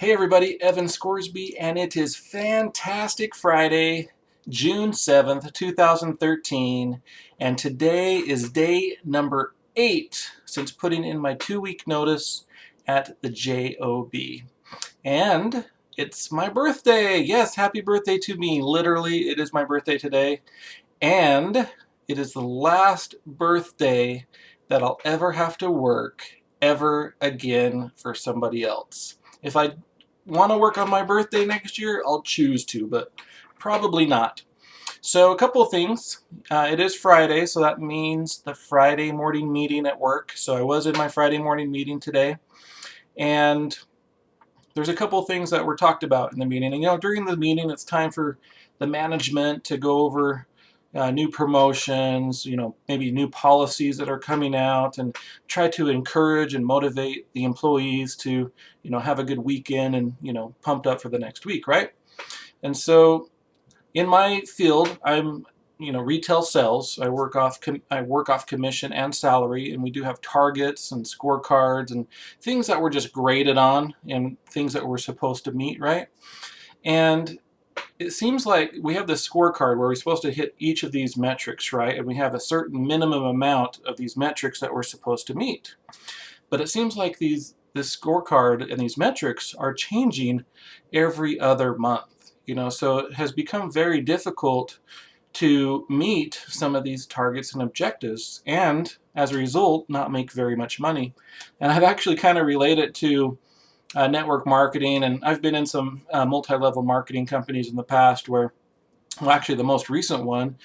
Hey everybody, Evan Scoresby, and it is Fantastic Friday, June 7th, 2013, and today is day number 8 since putting in my 2-week notice at the J.O.B. And it's my birthday! Yes, happy birthday to me. Literally, it is my birthday today, and it is the last birthday that I'll ever have to work ever again for somebody else. If I want to work on my birthday next year, I'll choose to, but probably not. So a couple of things. It is Friday, so that means the Friday morning meeting at work. So I was in my Friday morning meeting today, and there's a couple of things that were talked about in the meeting. And during the meeting, it's time for the management to go over new promotions, maybe new policies that are coming out, and try to encourage and motivate the employees to, have a good weekend and, pumped up for the next week, right? And so in my field, I'm, retail sales. I work off commission and salary, and we do have targets and scorecards and things that we're just graded on and things that we're supposed to meet, right? And it seems like we have this scorecard where we're supposed to hit each of these metrics, right? And we have a certain minimum amount of these metrics that we're supposed to meet. But it seems like this scorecard and these metrics are changing every other month. So it has become very difficult to meet some of these targets and objectives, and as a result, not make very much money. And I've actually kind of related to network marketing, and I've been in some multi-level marketing companies in the past where, well, actually the most recent one,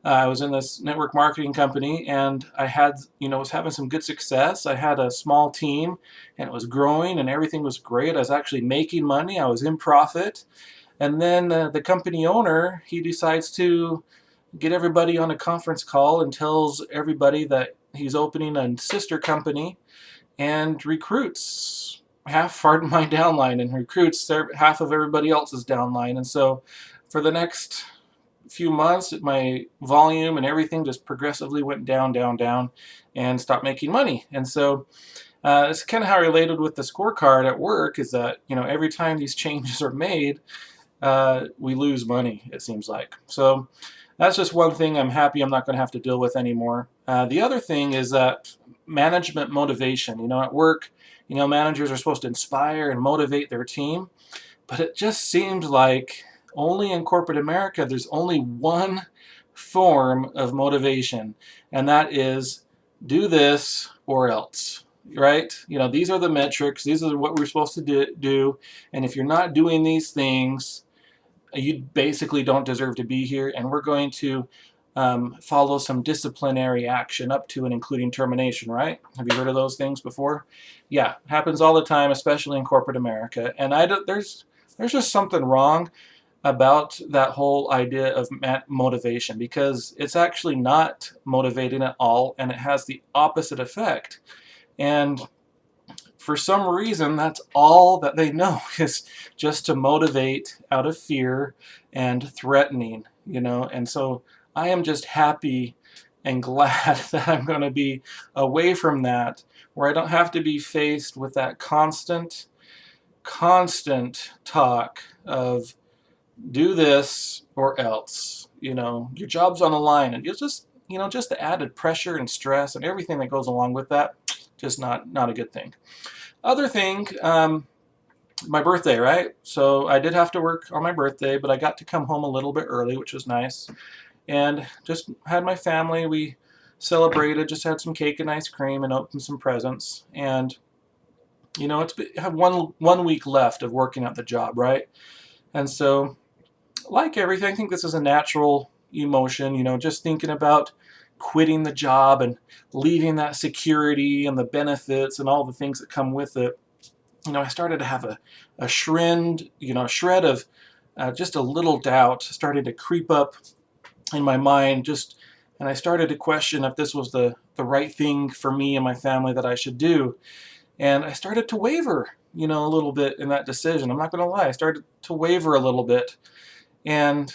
I was in this network marketing company, and I had, was having some good success. I had a small team, and it was growing, and everything was great. I was actually making money. I was in profit. And then the company owner, he decides to get everybody on a conference call and tells everybody that he's opening a sister company and recruits half of my downline and recruits half of everybody else's downline. And so for the next few months, my volume and everything just progressively went down, and stopped making money. And so it's kind of how I related with the scorecard at work, is that, every time these changes are made, we lose money, it seems like. So that's just one thing I'm happy I'm not going to have to deal with anymore. The other thing is that management motivation. At work, managers are supposed to inspire and motivate their team, but it just seems like only in corporate America there's only one form of motivation, and that is do this or else, right? These are the metrics, these are what we're supposed to do, and if you're not doing these things, you basically don't deserve to be here, and we're going to follow some disciplinary action up to and including termination, right? Have you heard of those things before? Yeah, happens all the time, especially in corporate America. And there's just something wrong about that whole idea of motivation, because it's actually not motivating at all, and it has the opposite effect. And for some reason, that's all that they know, is just to motivate out of fear and threatening, and so I am just happy and glad that I'm going to be away from that, where I don't have to be faced with that constant talk of do this or else. Your job's on the line, and just the added pressure and stress and everything that goes along with that, just not a good thing. Other thing, my birthday, right? So I did have to work on my birthday, but I got to come home a little bit early, which was nice. And just had my family. We celebrated, just had some cake and ice cream and opened some presents. And I have one week left of working at the job, right? And so, like everything, I think this is a natural emotion, just thinking about quitting the job and leaving that security and the benefits and all the things that come with it. I started to have a shred of just a little doubt started to creep up in my mind, and I started to question if this was the right thing for me and my family that I should do. And I started to waver, a little bit in that decision. I'm not going to lie, I started to waver a little bit. And,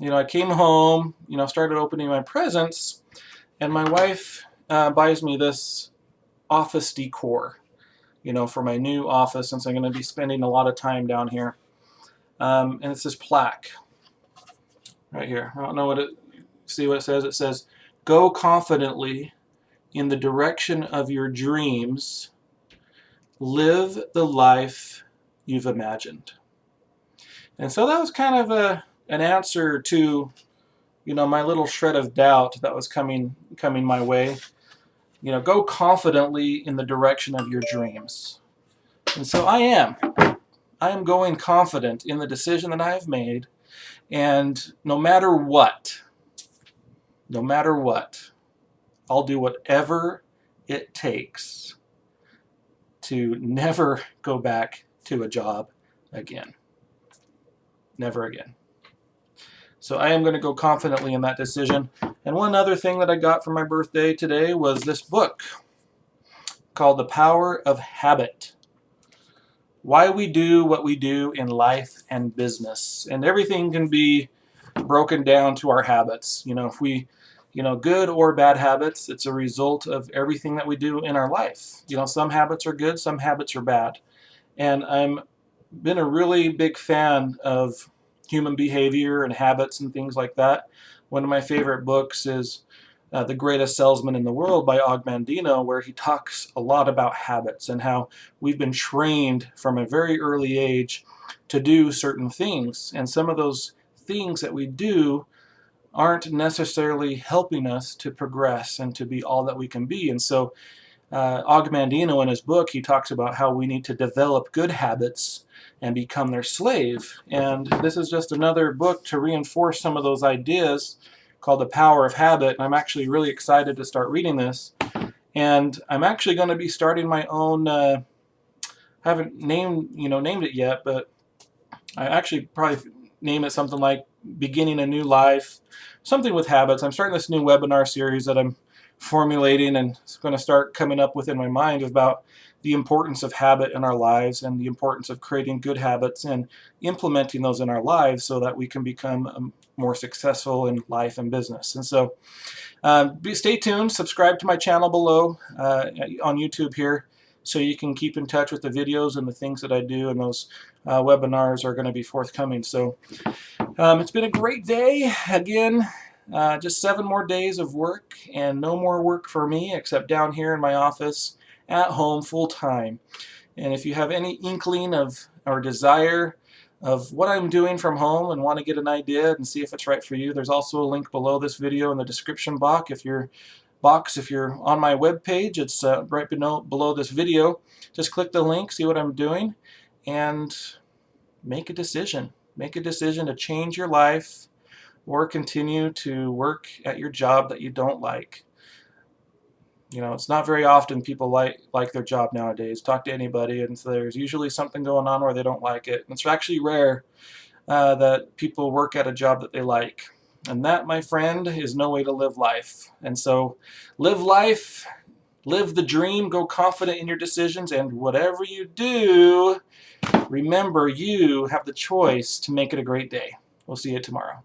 I came home, started opening my presents, and my wife buys me this office decor. for my new office, since I'm going to be spending a lot of time down here. And it's this plaque right here. I don't know see what it says. It says, "Go confidently in the direction of your dreams. Live the life you've imagined." And so that was kind of an answer to, my little shred of doubt that was coming my way. Go confidently in the direction of your dreams. And so I am going confident in the decision that I have made, and no matter what, I'll do whatever it takes to never go back to a job again. Never again. So I am going to go confidently in that decision. And one other thing that I got for my birthday today was this book called The Power of Habit. Why we do what we do in life and business. And everything can be broken down to our habits. If we, good or bad habits, it's a result of everything that we do in our life. Some habits are good, some habits are bad. And I'm been a really big fan of human behavior and habits and things like that. One of my favorite books is The Greatest Salesman in the World by Og Mandino, where he talks a lot about habits and how we've been trained from a very early age to do certain things. And some of those things that we do aren't necessarily helping us to progress and to be all that we can be. And so Og Mandino, in his book, he talks about how we need to develop good habits and become their slave. And this is just another book to reinforce some of those ideas, called The Power of Habit. And I'm actually really excited to start reading this. And I'm actually going to be starting my own, I haven't named it yet, but I actually probably name it something like Beginning a New Life, something with habits. I'm starting this new webinar series that I'm formulating, and it's going to start coming up within my mind about the importance of habit in our lives and the importance of creating good habits and implementing those in our lives so that we can become more successful in life and business. And so stay tuned, subscribe to my channel below on YouTube here, so you can keep in touch with the videos and the things that I do, and those webinars are going to be forthcoming. So it's been a great day. Again, just 7 more days of work, and no more work for me except down here in my office at home full time. And if you have any inkling of or desire of what I'm doing from home and want to get an idea and see if it's right for you, there's also a link below this video in the description box. If you're on my web page, it's right below this video. Just click the link, see what I'm doing, and make a decision. Make a decision to change your life or continue to work at your job that you don't like. It's not very often people like their job nowadays. Talk to anybody, and so there's usually something going on where they don't like it. And it's actually rare that people work at a job that they like. And that, my friend, is no way to live life. And so live life, live the dream, go confident in your decisions, and whatever you do, remember you have the choice to make it a great day. We'll see you tomorrow.